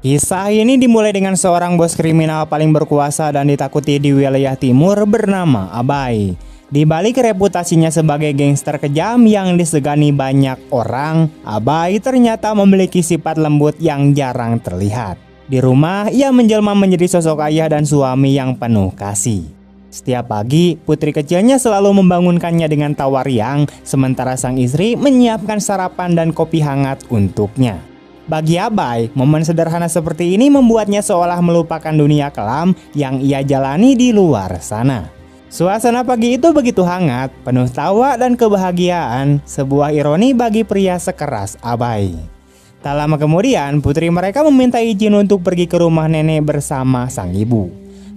Kisah ini dimulai dengan seorang bos kriminal paling berkuasa dan ditakuti di wilayah timur bernama Abai. Di balik reputasinya sebagai gangster kejam yang disegani banyak orang, Abai ternyata memiliki sifat lembut yang jarang terlihat. Di rumah, ia menjelma menjadi sosok ayah dan suami yang penuh kasih. Setiap pagi, putri kecilnya selalu membangunkannya dengan tawa riang, sementara sang istri menyiapkan sarapan dan kopi hangat untuknya. Bagi Abai, momen sederhana seperti ini membuatnya seolah melupakan dunia kelam yang ia jalani di luar sana. Suasana pagi itu begitu hangat, penuh tawa dan kebahagiaan, sebuah ironi bagi pria sekeras Abai. Tak lama kemudian, putri mereka meminta izin untuk pergi ke rumah nenek bersama sang ibu.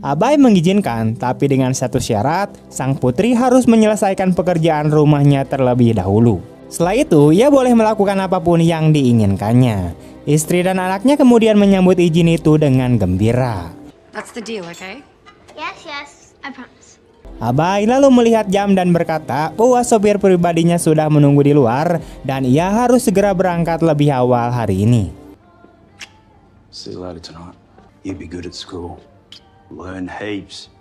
Abai mengizinkan, tapi dengan satu syarat, sang putri harus menyelesaikan pekerjaan rumahnya terlebih dahulu. Setelah itu, ia boleh melakukan apapun yang diinginkannya. Istri dan anaknya kemudian menyambut izin itu dengan gembira. That's the deal, okay? Yes, I promise. Abai lalu melihat jam dan berkata bahwa sopir pribadinya sudah menunggu di luar dan ia harus segera berangkat lebih awal hari ini. See you later tonight. You be good at school. Learn heaps.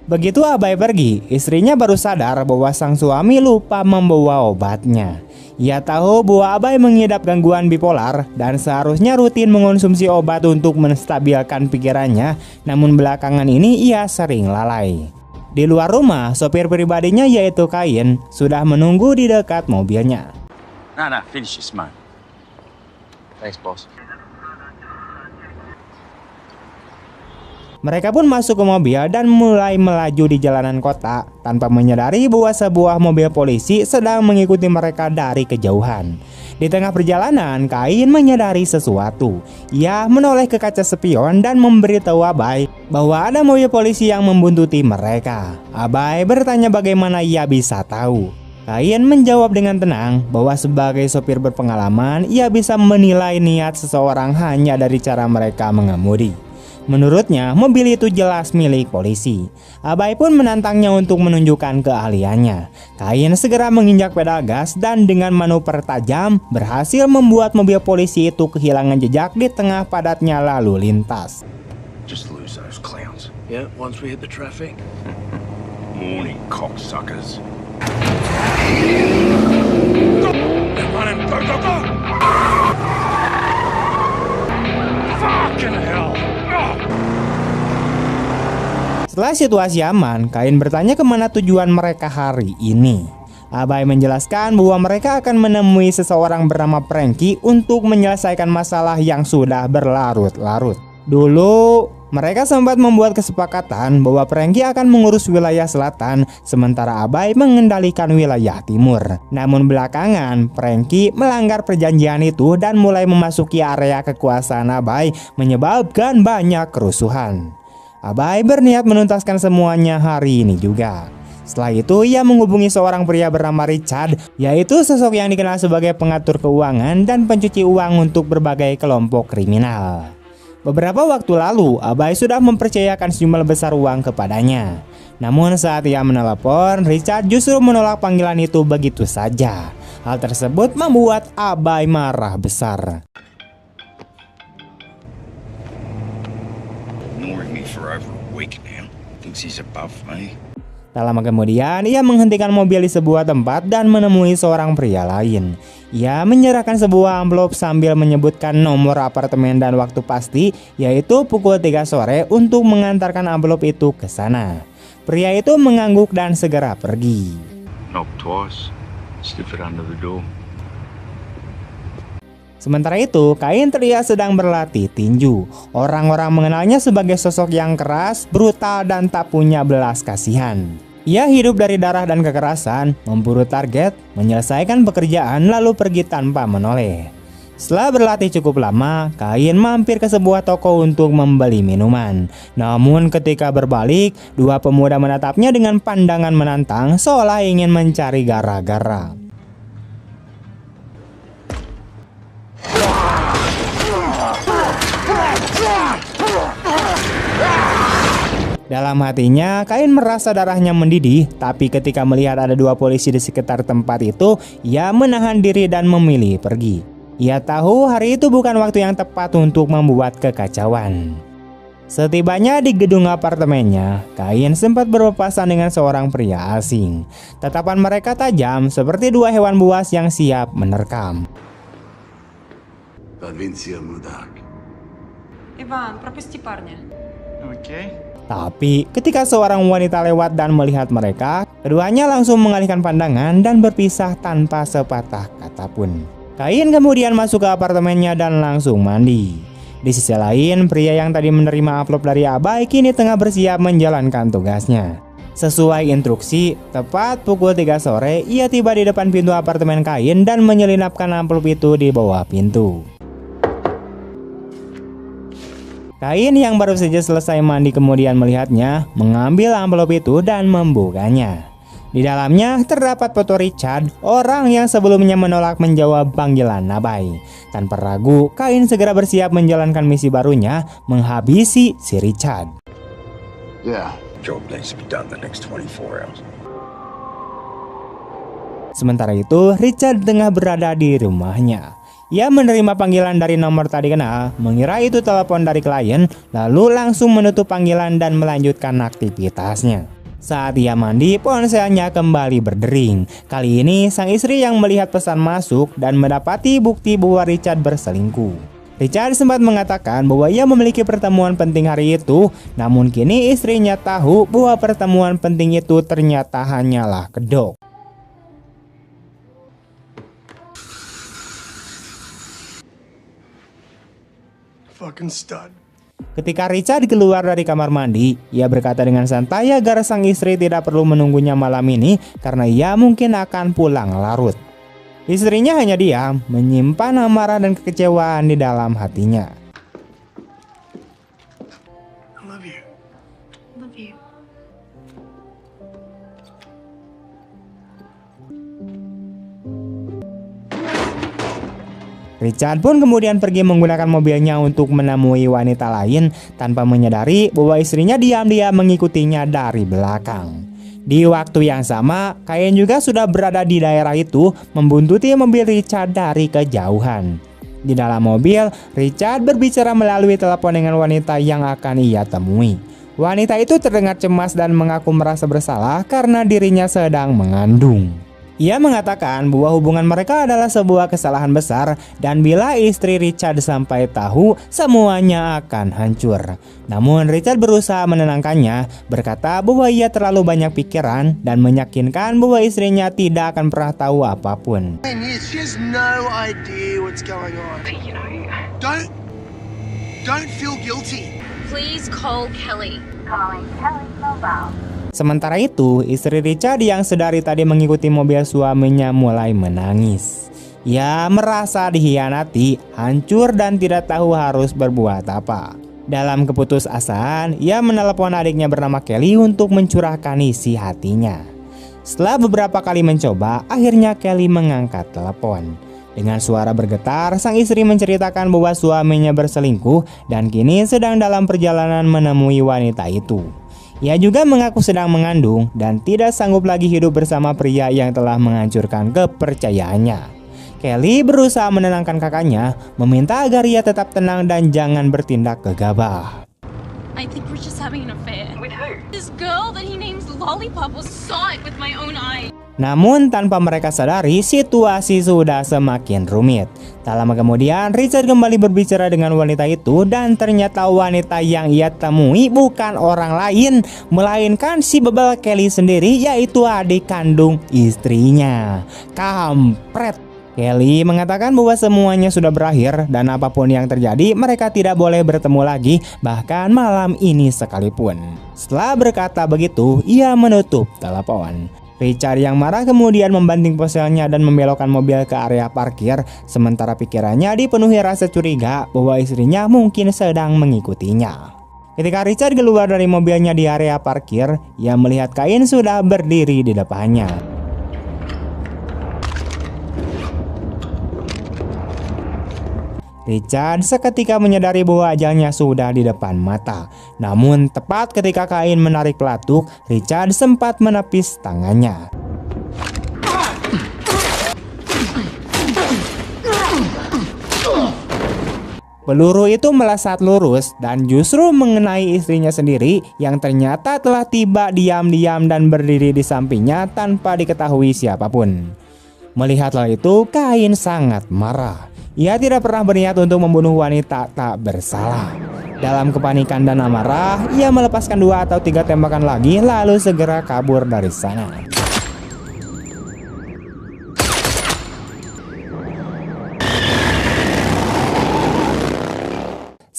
Begitu Abai pergi, istrinya baru sadar bahwa sang suami lupa membawa obatnya. Ia tahu bahwa Abai mengidap gangguan bipolar dan seharusnya rutin mengonsumsi obat untuk menstabilkan pikirannya, namun belakangan ini ia sering lalai. Di luar rumah, sopir pribadinya yaitu Kain sudah menunggu di dekat mobilnya. No, finish your smoke. Thanks, boss. Mereka pun masuk ke mobil dan mulai melaju di jalanan kota tanpa menyadari bahwa sebuah mobil polisi sedang mengikuti mereka dari kejauhan. Di tengah perjalanan, Kain menyadari sesuatu. Ia menoleh ke kaca spion dan memberitahu Abai bahwa ada mobil polisi yang membuntuti mereka. Abai bertanya bagaimana ia bisa tahu. Kain menjawab dengan tenang bahwa sebagai sopir berpengalaman, ia bisa menilai niat seseorang hanya dari cara mereka mengemudi. Menurutnya, mobil itu jelas milik polisi. Abai pun menantangnya untuk menunjukkan keahliannya. Kain segera menginjak pedal gas dan dengan manuver tajam berhasil membuat mobil polisi itu kehilangan jejak di tengah padatnya lalu lintas. Just lose those clowns. Yeah, once we hit the traffic. Morning, cocksuckers. They're running. Go, go, go! Fucking hell! Setelah situasi aman, Kain bertanya kemana tujuan mereka hari ini. Abai menjelaskan bahwa mereka akan menemui seseorang bernama Frankie untuk menyelesaikan masalah yang sudah berlarut-larut. Dulu, mereka sempat membuat kesepakatan bahwa Frankie akan mengurus wilayah selatan, sementara Abai mengendalikan wilayah timur. Namun belakangan, Frankie melanggar perjanjian itu dan mulai memasuki area kekuasaan Abai, menyebabkan banyak kerusuhan. Abai berniat menuntaskan semuanya hari ini juga. Setelah itu ia menghubungi seorang pria bernama Richard, yaitu sosok yang dikenal sebagai pengatur keuangan dan pencuci uang untuk berbagai kelompok kriminal. Beberapa waktu lalu Abai sudah mempercayakan sejumlah besar uang kepadanya. Namun saat ia menelepon, Richard justru menolak panggilan itu begitu saja. Hal tersebut membuat Abai marah besar. Tak lama kemudian, ia menghentikan mobil di sebuah tempat dan menemui seorang pria lain. Ia menyerahkan sebuah amplop sambil menyebutkan nomor apartemen dan waktu pasti, yaitu pukul 3 sore untuk mengantarkan amplop itu ke sana. Pria itu mengangguk dan segera pergi. Knock twice. Slip it under the door. Sementara itu, Kain terlihat sedang berlatih tinju. Orang-orang mengenalnya sebagai sosok yang keras, brutal, dan tak punya belas kasihan. Ia hidup dari darah dan kekerasan, memburu target, menyelesaikan pekerjaan, lalu pergi tanpa menoleh. Setelah berlatih cukup lama, Kain mampir ke sebuah toko untuk membeli minuman. Namun ketika berbalik, dua pemuda menatapnya dengan pandangan menantang, seolah ingin mencari gara-gara. Dalam hatinya, Kain merasa darahnya mendidih, tapi ketika melihat ada dua polisi di sekitar tempat itu, ia menahan diri dan memilih pergi. Ia tahu hari itu bukan waktu yang tepat untuk membuat kekacauan. Setibanya di gedung apartemennya, Kain sempat berpapasan dengan seorang pria asing. Tatapan mereka tajam seperti dua hewan buas yang siap menerkam. Provincia Mudak. Иван, пропусти парня. Okay. Tapi ketika seorang wanita lewat dan melihat mereka, keduanya langsung mengalihkan pandangan dan berpisah tanpa sepatah kata pun. Kain kemudian masuk ke apartemennya dan langsung mandi. Di sisi lain, pria yang tadi menerima amplop dari Abai kini tengah bersiap menjalankan tugasnya. Sesuai instruksi, tepat pukul 3 sore, ia tiba di depan pintu apartemen Kain dan menyelinapkan amplop itu di bawah pintu. Kain yang baru saja selesai mandi kemudian melihatnya, mengambil amplop itu dan membukanya. Di dalamnya terdapat foto Richard, orang yang sebelumnya menolak menjawab panggilan Abai. Tanpa ragu, Kain segera bersiap menjalankan misi barunya, menghabisi si Richard. Yeah. Job needs to be done the next 24 hours. Sementara itu, Richard tengah berada di rumahnya. Ia menerima panggilan dari nomor tadi kenal, mengira itu telepon dari klien, lalu langsung menutup panggilan dan melanjutkan aktivitasnya. Saat ia mandi, ponselnya kembali berdering. Kali ini, sang istri yang melihat pesan masuk dan mendapati bukti bahwa Richard berselingkuh. Richard sempat mengatakan bahwa ia memiliki pertemuan penting hari itu, namun kini istrinya tahu bahwa pertemuan penting itu ternyata hanyalah kedok. Fucking stud. Ketika Richard keluar dari kamar mandi, ia berkata dengan santai agar sang istri tidak perlu menunggunya malam ini karena ia mungkin akan pulang larut. Istrinya hanya diam, menyimpan amarah dan kekecewaan di dalam hatinya. I love you. Love you. Richard pun kemudian pergi menggunakan mobilnya untuk menemui wanita lain tanpa menyadari bahwa istrinya diam-diam mengikutinya dari belakang. Di waktu yang sama, Kain juga sudah berada di daerah itu membuntuti mobil Richard dari kejauhan. Di dalam mobil, Richard berbicara melalui telepon dengan wanita yang akan ia temui. Wanita itu terdengar cemas dan mengaku merasa bersalah karena dirinya sedang mengandung. Ia mengatakan bahwa hubungan mereka adalah sebuah kesalahan besar dan bila istri Richard sampai tahu, semuanya akan hancur. Namun Richard berusaha menenangkannya, berkata bahwa ia terlalu banyak pikiran dan meyakinkan bahwa istrinya tidak akan pernah tahu apapun. She has no idea what's going on. But you know, Don't feel guilty. please call Kelly. Calling Kelly mobile. Sementara itu, istri Richard yang sedari tadi mengikuti mobil suaminya mulai menangis. Ia merasa dikhianati, hancur dan tidak tahu harus berbuat apa. Dalam keputusasaan, ia menelepon adiknya bernama Kelly untuk mencurahkan isi hatinya. Setelah beberapa kali mencoba, akhirnya Kelly mengangkat telepon. Dengan suara bergetar, sang istri menceritakan bahwa suaminya berselingkuh dan kini sedang dalam perjalanan menemui wanita itu. Ia juga mengaku sedang mengandung dan tidak sanggup lagi hidup bersama pria yang telah menghancurkan kepercayaannya. Kelly berusaha menenangkan kakaknya, meminta agar ia tetap tenang dan jangan bertindak gegabah. I think we're just having an affair. With who? This girl that he names Lollipop was saw it with my own eyes. Namun tanpa mereka sadari, situasi sudah semakin rumit. Tak lama kemudian, Richard kembali berbicara dengan wanita itu dan ternyata wanita yang ia temui bukan orang lain, melainkan si bebel Kelly sendiri, yaitu adik kandung istrinya. Kampret! Kelly mengatakan bahwa semuanya sudah berakhir dan apapun yang terjadi mereka tidak boleh bertemu lagi, bahkan malam ini sekalipun. Setelah berkata begitu, ia menutup telepon. Richard yang marah kemudian membanting ponselnya dan membelokkan mobil ke area parkir, sementara pikirannya dipenuhi rasa curiga bahwa istrinya mungkin sedang mengikutinya. Ketika Richard keluar dari mobilnya di area parkir, ia melihat Kain sudah berdiri di depannya. Richard seketika menyadari bahwa ajalnya sudah di depan mata. Namun tepat ketika Kain menarik pelatuk, Richard sempat menepis tangannya. Peluru itu melesat lurus dan justru mengenai istrinya sendiri yang ternyata telah tiba diam-diam dan berdiri di sampingnya tanpa diketahui siapapun. Melihat hal itu, Kain sangat marah. Ia tidak pernah berniat untuk membunuh wanita tak bersalah. Dalam kepanikan dan amarah, ia melepaskan 2 atau 3 tembakan lagi lalu segera kabur dari sana.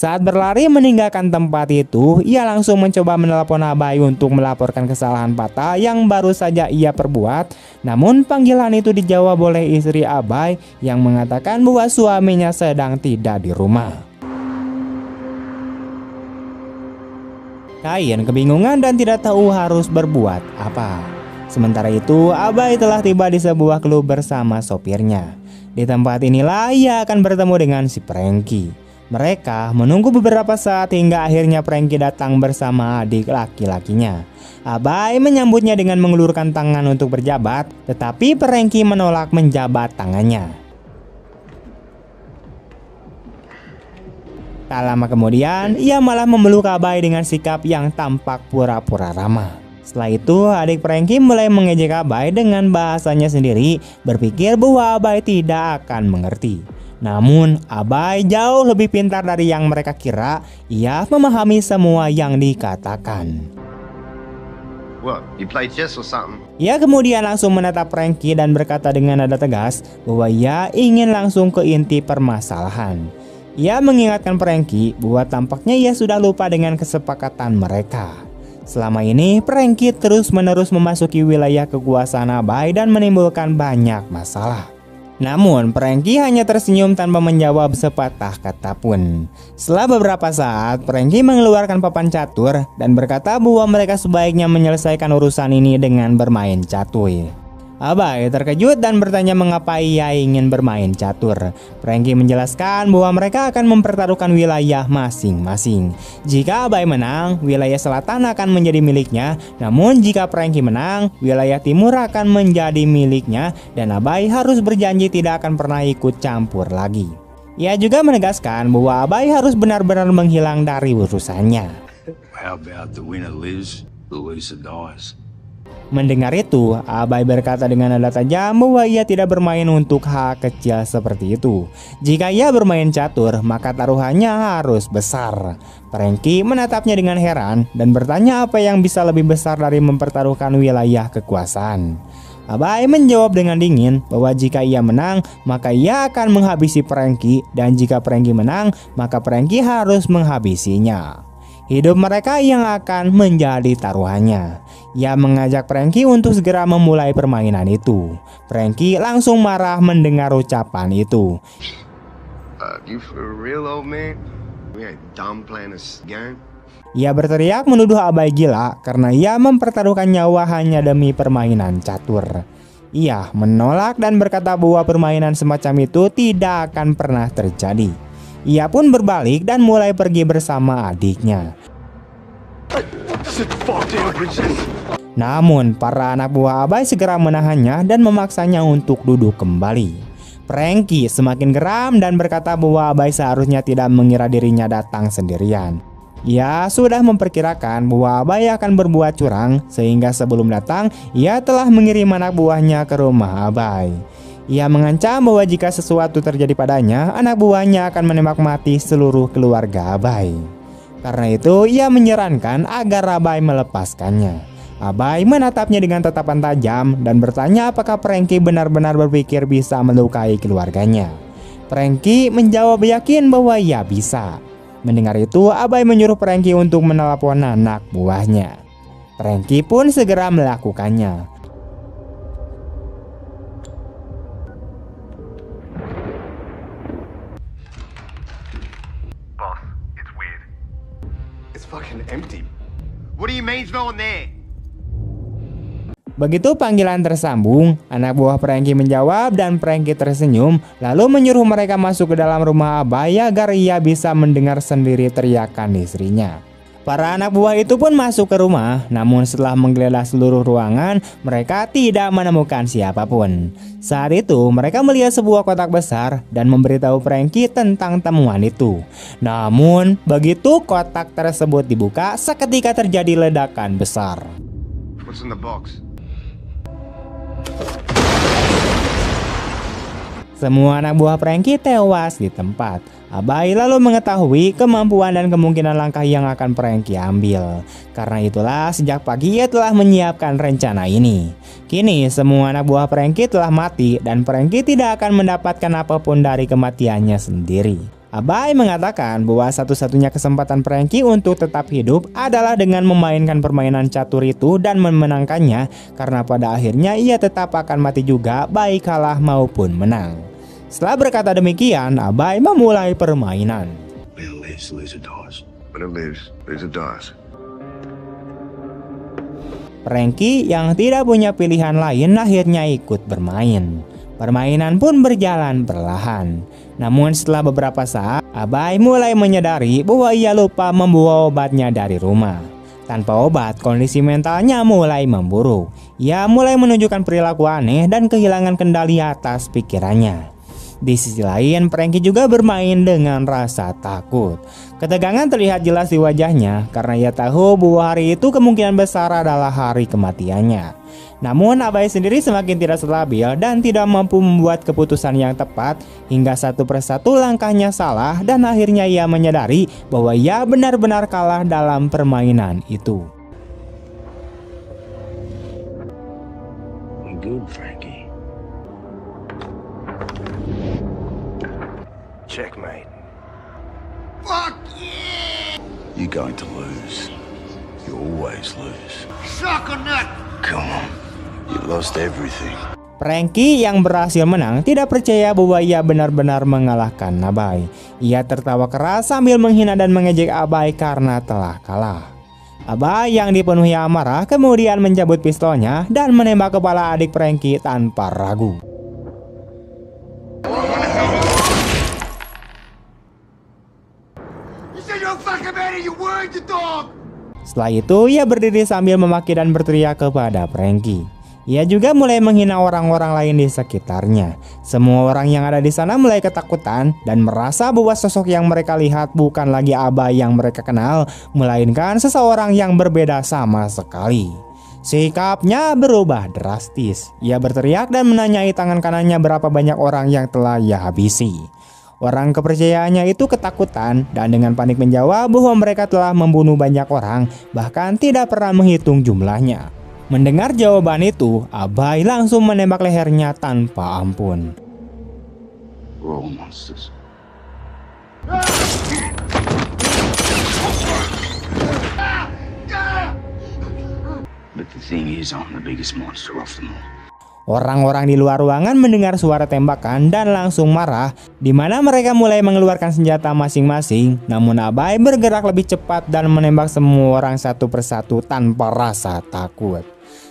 Saat berlari meninggalkan tempat itu, ia langsung mencoba menelepon Abai untuk melaporkan kesalahan fatal yang baru saja ia perbuat. Namun panggilan itu dijawab oleh istri Abai yang mengatakan bahwa suaminya sedang tidak di rumah. Kain kebingungan dan tidak tahu harus berbuat apa. Sementara itu, Abai telah tiba di sebuah klub bersama sopirnya. Di tempat inilah ia akan bertemu dengan si Frankie. Mereka menunggu beberapa saat hingga akhirnya Frankie datang bersama adik laki-lakinya. Abai menyambutnya dengan mengulurkan tangan untuk berjabat, tetapi Frankie menolak menjabat tangannya. Tak lama kemudian, ia malah memeluk Abai dengan sikap yang tampak pura-pura ramah. Setelah itu, adik Frankie mulai mengejek Abai dengan bahasanya sendiri, berpikir bahwa Abai tidak akan mengerti. Namun, Abai jauh lebih pintar dari yang mereka kira. Ia memahami semua yang dikatakan. What? You play chess or something? Ia kemudian langsung menatap Frankie dan berkata dengan nada tegas bahwa ia ingin langsung ke inti permasalahan. Ia mengingatkan Frankie bahwa tampaknya ia sudah lupa dengan kesepakatan mereka. Selama ini, Frankie terus-menerus memasuki wilayah kekuasaan Abai dan menimbulkan banyak masalah. Namun, Frankie hanya tersenyum tanpa menjawab sepatah kata pun. Setelah beberapa saat, Frankie mengeluarkan papan catur dan berkata bahwa mereka sebaiknya menyelesaikan urusan ini dengan bermain catur. Abai terkejut dan bertanya mengapa ia ingin bermain catur. Frankie menjelaskan bahwa mereka akan mempertaruhkan wilayah masing-masing. Jika Abai menang, wilayah selatan akan menjadi miliknya. Namun jika Frankie menang, wilayah timur akan menjadi miliknya. Dan Abai harus berjanji tidak akan pernah ikut campur lagi. Ia juga menegaskan bahwa Abai harus benar-benar menghilang dari urusannya. How about the winner lives, the loser dies? Mendengar itu, Abai berkata dengan nada tajam bahwa ia tidak bermain untuk hal kecil seperti itu. Jika ia bermain catur, maka taruhannya harus besar. Frankie menatapnya dengan heran dan bertanya apa yang bisa lebih besar dari mempertaruhkan wilayah kekuasaan. Abai menjawab dengan dingin bahwa jika ia menang, maka ia akan menghabisi Frankie, dan jika Frankie menang, maka Frankie harus menghabisinya. Hidup mereka yang akan menjadi taruhannya. Ia mengajak Frankie untuk segera memulai permainan itu. Frankie langsung marah mendengar ucapan itu. You for real, old man? We ain't done playing this game. Ia berteriak menuduh Abai gila karena ia mempertaruhkan nyawa hanya demi permainan catur. Ia menolak dan berkata bahwa permainan semacam itu tidak akan pernah terjadi. Ia pun berbalik dan mulai pergi bersama adiknya. Namun para anak buah Abai segera menahannya dan memaksanya untuk duduk kembali. Frankie semakin geram dan berkata bahwa Abai seharusnya tidak mengira dirinya datang sendirian. Ia sudah memperkirakan bahwa Abai akan berbuat curang, sehingga sebelum datang ia telah mengirim anak buahnya ke rumah Abai. Ia mengancam bahwa jika sesuatu terjadi padanya, anak buahnya akan menembak mati seluruh keluarga Abai. Karena itu, ia menyarankan agar Abai melepaskannya. Abai menatapnya dengan tatapan tajam dan bertanya apakah Frankie benar-benar berpikir bisa melukai keluarganya. Frankie menjawab yakin bahwa ia bisa. Mendengar itu, Abai menyuruh Frankie untuk menelepon anak buahnya. Frankie pun segera melakukannya. It's fucking empty. What do you mean there's no one there? Begitu panggilan tersambung, anak buah Franky menjawab dan Franky tersenyum lalu menyuruh mereka masuk ke dalam rumah Abay agar ia bisa mendengar sendiri teriakan istrinya. Para anak buah itu pun masuk ke rumah, namun setelah menggeledah seluruh ruangan, mereka tidak menemukan siapapun. Saat itu, mereka melihat sebuah kotak besar dan memberitahu Franky tentang temuan itu. Namun, begitu kotak tersebut dibuka, seketika terjadi ledakan besar. What's in the box? Semua anak buah Franky tewas di tempat. Abay lalu mengetahui kemampuan dan kemungkinan langkah yang akan Franky ambil. Karena itulah sejak pagi ia telah menyiapkan rencana ini. Kini semua anak buah Franky telah mati dan Franky tidak akan mendapatkan apapun dari kematiannya sendiri. Abay mengatakan bahwa satu-satunya kesempatan Franky untuk tetap hidup adalah dengan memainkan permainan catur itu dan memenangkannya, karena pada akhirnya ia tetap akan mati juga baik kalah maupun menang. Setelah berkata demikian, Abay memulai permainan. When it lives, lose or dies. When it lives, there's a dies. Franky yang tidak punya pilihan lain akhirnya ikut bermain. Permainan pun berjalan perlahan. Namun setelah beberapa saat, Abay mulai menyadari bahwa ia lupa membawa obatnya dari rumah. Tanpa obat, kondisi mentalnya mulai memburuk. Ia mulai menunjukkan perilaku aneh dan kehilangan kendali atas pikirannya. Di sisi lain, Franky juga bermain dengan rasa takut. Ketegangan terlihat jelas di wajahnya karena ia tahu bahwa hari itu kemungkinan besar adalah hari kematiannya. Namun Abay sendiri semakin tidak stabil dan tidak mampu membuat keputusan yang tepat hingga satu persatu langkahnya salah dan akhirnya ia menyadari bahwa ia benar-benar kalah dalam permainan itu. Good, Frankie. Checkmate. Fuck yeah! You're going to lose. You always lose. Suck a nut! Come on. You lost everything. Franky yang berhasil menang tidak percaya bahwa ia benar-benar mengalahkan Abay. Ia tertawa keras sambil menghina dan mengejek Abay karena telah kalah. Abay yang dipenuhi amarah kemudian mencabut pistolnya dan menembak kepala adik Franky tanpa ragu. Setelah itu ia berdiri sambil memaki dan berteriak kepada Franky. Ia juga mulai menghina orang-orang lain di sekitarnya. Semua orang yang ada di sana mulai ketakutan dan merasa bahwa sosok yang mereka lihat bukan lagi Abay yang mereka kenal, melainkan seseorang yang berbeda sama sekali. Sikapnya berubah drastis. Ia berteriak dan menanyai tangan kanannya berapa banyak orang yang telah ia habisi. Orang kepercayaannya itu ketakutan dan dengan panik menjawab bahwa mereka telah membunuh banyak orang, bahkan tidak pernah menghitung jumlahnya. Mendengar jawaban itu, Abay langsung menembak lehernya tanpa ampun. We're all monsters. But the thing is, I'm the biggest monster of them all. Orang-orang di luar ruangan mendengar suara tembakan dan langsung marah, di mana mereka mulai mengeluarkan senjata masing-masing. Namun Abay bergerak lebih cepat dan menembak semua orang satu persatu tanpa rasa takut.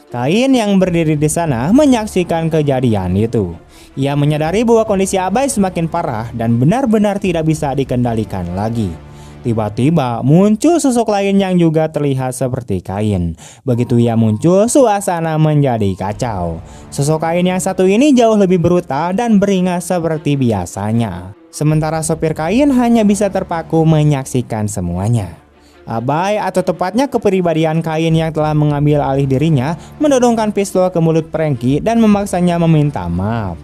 Kain yang berdiri di sana menyaksikan kejadian itu. Ia menyadari bahwa kondisi Abay semakin parah dan benar-benar tidak bisa dikendalikan lagi. Tiba-tiba muncul sosok lain yang juga terlihat seperti Kain. Begitu ia muncul, suasana menjadi kacau. Sosok Kain yang satu ini jauh lebih brutal dan beringas seperti biasanya. Sementara sopir Kain hanya bisa terpaku menyaksikan semuanya. Abay atau tepatnya kepribadian Kain yang telah mengambil alih dirinya menodongkan pistol ke mulut Franky dan memaksanya meminta maaf.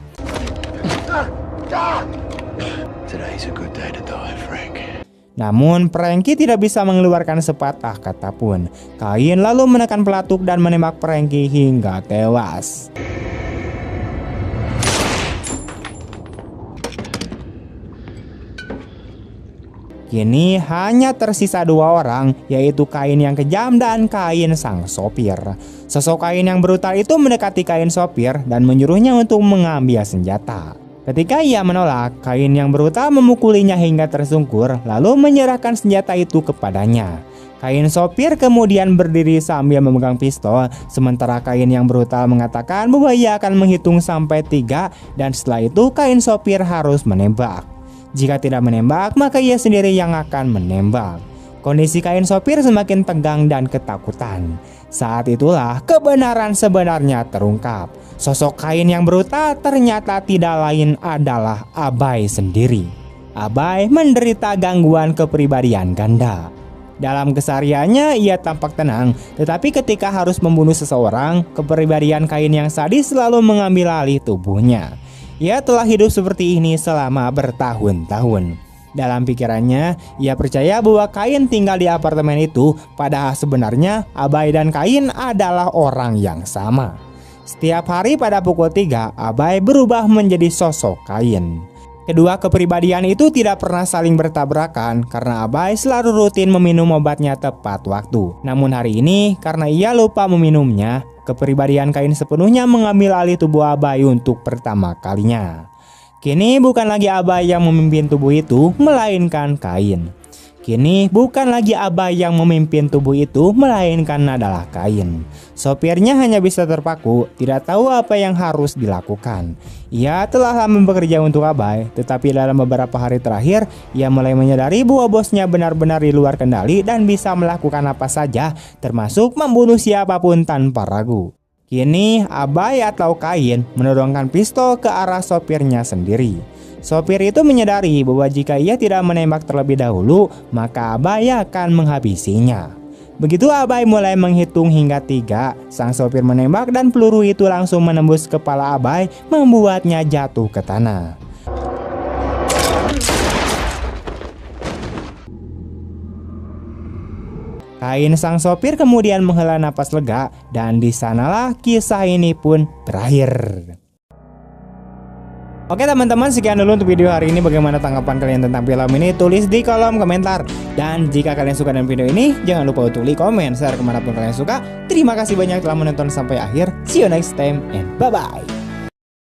Today's a good day to die, Frank. Namun Franky tidak bisa mengeluarkan sepatah kata pun. Kain lalu menekan pelatuk dan menembak Franky hingga tewas. Kini hanya tersisa dua orang, yaitu Kain yang kejam dan Kain sang sopir. Sosok Kain yang brutal itu mendekati Kain sopir dan menyuruhnya untuk mengambil senjata. Ketika ia menolak, Kain yang brutal memukulinya hingga tersungkur lalu menyerahkan senjata itu kepadanya. Kain sopir kemudian berdiri sambil memegang pistol, sementara Kain yang brutal mengatakan bahwa ia akan menghitung sampai 3 dan setelah itu Kain sopir harus menembak. Jika tidak menembak, maka ia sendiri yang akan menembak. Kondisi Kain sopir semakin tegang dan ketakutan. Saat itulah kebenaran sebenarnya terungkap. Sosok Kain yang brutal ternyata tidak lain adalah Abai sendiri. Abai menderita gangguan kepribadian ganda. Dalam kesehariannya ia tampak tenang, tetapi ketika harus membunuh seseorang, kepribadian Kain yang sadis selalu mengambil alih tubuhnya. Ia telah hidup seperti ini selama bertahun-tahun. Dalam pikirannya, ia percaya bahwa Kain tinggal di apartemen itu, padahal sebenarnya Abai dan Kain adalah orang yang sama. Setiap hari pada pukul 3, Abai berubah menjadi sosok Kain. Kedua kepribadian itu tidak pernah saling bertabrakan karena Abai selalu rutin meminum obatnya tepat waktu. Namun hari ini karena ia lupa meminumnya, kepribadian Kain sepenuhnya mengambil alih tubuh Abai untuk pertama kalinya. Kini bukan lagi Abai yang memimpin tubuh itu, melainkan Kain. Kini bukan lagi Abai yang memimpin tubuh itu, melainkan adalah Kain. Sopirnya hanya bisa terpaku, tidak tahu apa yang harus dilakukan. Ia telah lama bekerja untuk Abai, tetapi dalam beberapa hari terakhir, ia mulai menyadari bahwa bosnya benar-benar di luar kendali dan bisa melakukan apa saja, termasuk membunuh siapapun tanpa ragu. Kini Abai atau Kain menodongkan pistol ke arah sopirnya sendiri. Sopir itu menyadari bahwa jika ia tidak menembak terlebih dahulu, maka Abai akan menghabisinya. Begitu Abai mulai menghitung hingga 3, sang sopir menembak dan peluru itu langsung menembus kepala Abai, membuatnya jatuh ke tanah. Kain sang sopir kemudian menghela napas lega dan di sanalah kisah ini pun berakhir. Oke teman-teman, sekian dulu untuk video hari ini. Bagaimana tanggapan kalian tentang film ini? Tulis di kolom komentar. Dan jika kalian suka dengan video ini, jangan lupa untuk like, komen, share kemanapun kalian suka. Terima kasih banyak telah menonton sampai akhir. See you next time and bye-bye.